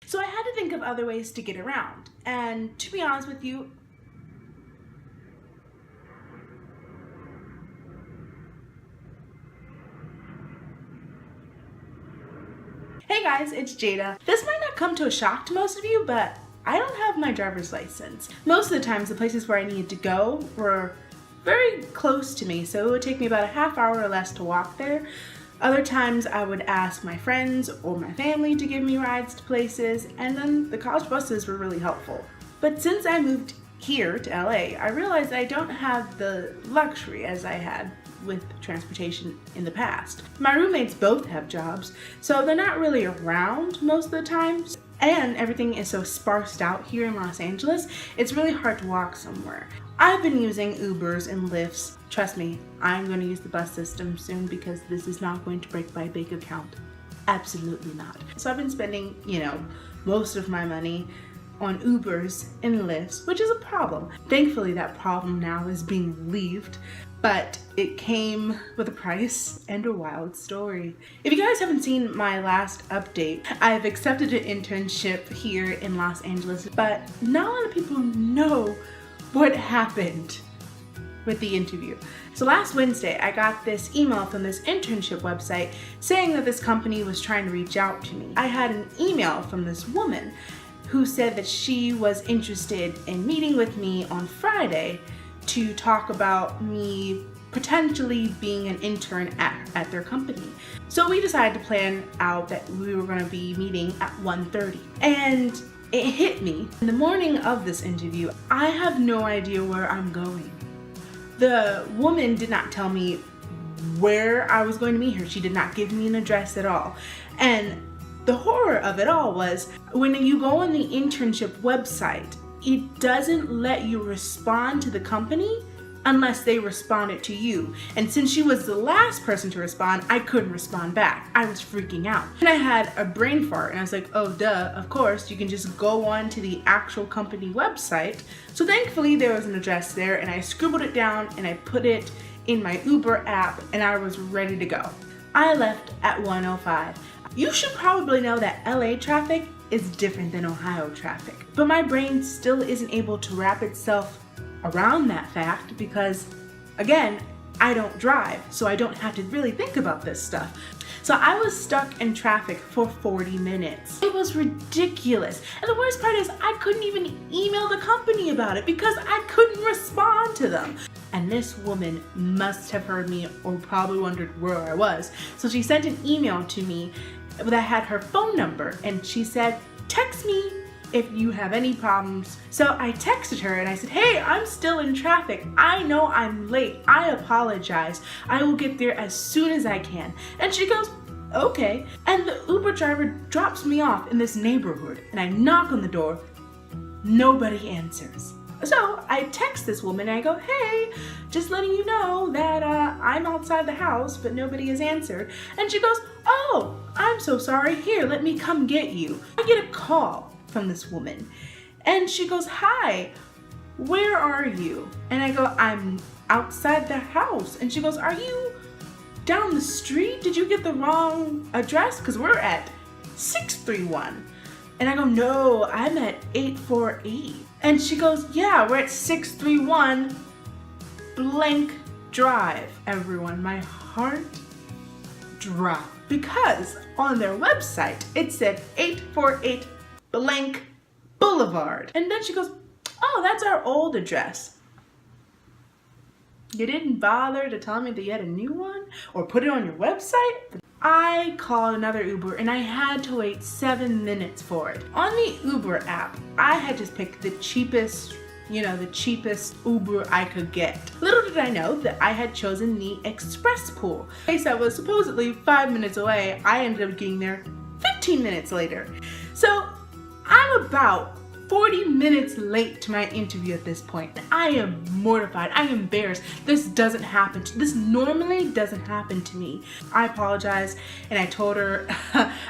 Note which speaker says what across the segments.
Speaker 1: So I had to think of other ways to get around. And to be honest with you, hey guys, it's Jada. This might not come to a shock to most of you, but I don't have my driver's license. Most of the times, the places where I needed to go were very close to me, so it would take me about a half hour or less to walk there. Other times I would ask my friends or my family to give me rides to places, and then the college buses were really helpful. But since I moved here to LA, I realized I don't have the luxury as I had with transportation in the past. My roommates both have jobs, so they're not really around most of the time. And everything is so sparsed out here in Los Angeles, it's really hard to walk somewhere. I've been using Ubers and Lyfts. Trust me, I'm going to use the bus system soon because this is not going to break my bank account. Absolutely not. So I've been spending, most of my money on Ubers and Lyfts, which is a problem. Thankfully, that problem now is being relieved, but it came with a price and a wild story. If you guys haven't seen my last update, I've accepted an internship here in Los Angeles, but not a lot of people know what happened with the interview. So last Wednesday, I got this email from this internship website saying that this company was trying to reach out to me. I had an email from this woman who said that she was interested in meeting with me on Friday to talk about me potentially being an intern at their company. So we decided to plan out that we were going to be meeting at 1:30. And it hit me. In the morning of this interview, I have no idea where I'm going. The woman did not tell me where I was going to meet her. She did not give me an address at all. And the horror of it all was when you go on the internship website, it doesn't let you respond to the company unless they responded to you. And since she was the last person to respond, I couldn't respond back. I was freaking out. And I had a brain fart and I was like, oh duh, of course, you can just go on to the actual company website. So thankfully there was an address there and I scribbled it down and I put it in my Uber app and I was ready to go. I left at 1:05. You should probably know that LA traffic is different than Ohio traffic, but my brain still isn't able to wrap itself around that fact because, again, I don't drive, so I don't have to really think about this stuff. So I was stuck in traffic for 40 minutes. It was ridiculous. And the worst part is I couldn't even email the company about it because I couldn't respond to them. And this woman must have heard me or probably wondered where I was. So she sent an email to me that had her phone number and she said, text me if you have any problems. So I texted her and I said, hey, I'm still in traffic. I know I'm late. I apologize. I will get there as soon as I can. And she goes, okay. And the Uber driver drops me off in this neighborhood and I knock on the door. Nobody answers. So I text this woman and I go, hey, just letting you know that I'm outside the house, but nobody has answered. And she goes, oh, I'm so sorry. Here, let me come get you. I get a call from this woman and she goes, hi, where are you? And I go, I'm outside the house. And she goes, are you down the street? Did you get the wrong address? Because we're at 631. And I go, no, I'm at 848. And she goes, yeah, we're at 631 blank drive. Everyone, my heart dropped because on their website it said 848 blank Boulevard. And then she goes, oh, that's our old address. You didn't bother to tell me that you had a new one or put it on your website? I called another Uber and I had to wait 7 minutes for it. On the Uber app, I had just picked the cheapest Uber I could get. Little did I know that I had chosen the express pool. A place that was supposedly 5 minutes away, I ended up getting there 15 minutes later. So I'm about 40 minutes late to my interview at this point. I am mortified. I am embarrassed. This normally doesn't happen to me. I apologized and I told her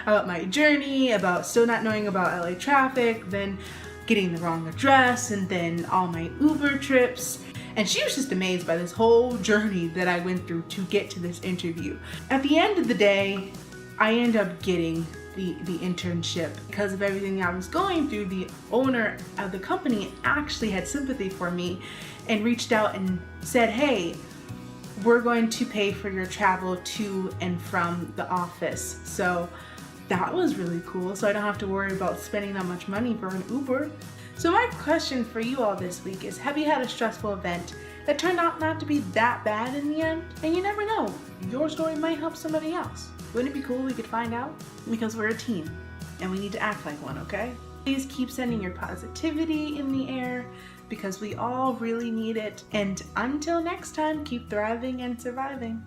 Speaker 1: about my journey, about still not knowing about LA traffic, then getting the wrong address, and then all my Uber trips. And she was just amazed by this whole journey that I went through to get to this interview. At the end of the day, I ended up getting the internship. Because of everything I was going through, the owner of the company actually had sympathy for me and reached out and said, hey, we're going to pay for your travel to and from the office. So that was really cool. So I don't have to worry about spending that much money for an Uber. So my question for you all this week is, have you had a stressful event that turned out not to be that bad in the end? And you never know, your story might help somebody else. Wouldn't it be cool if we could find out? Because we're a team and we need to act like one, okay? Please keep sending your positivity in the air because we all really need it. And until next time, keep thriving and surviving.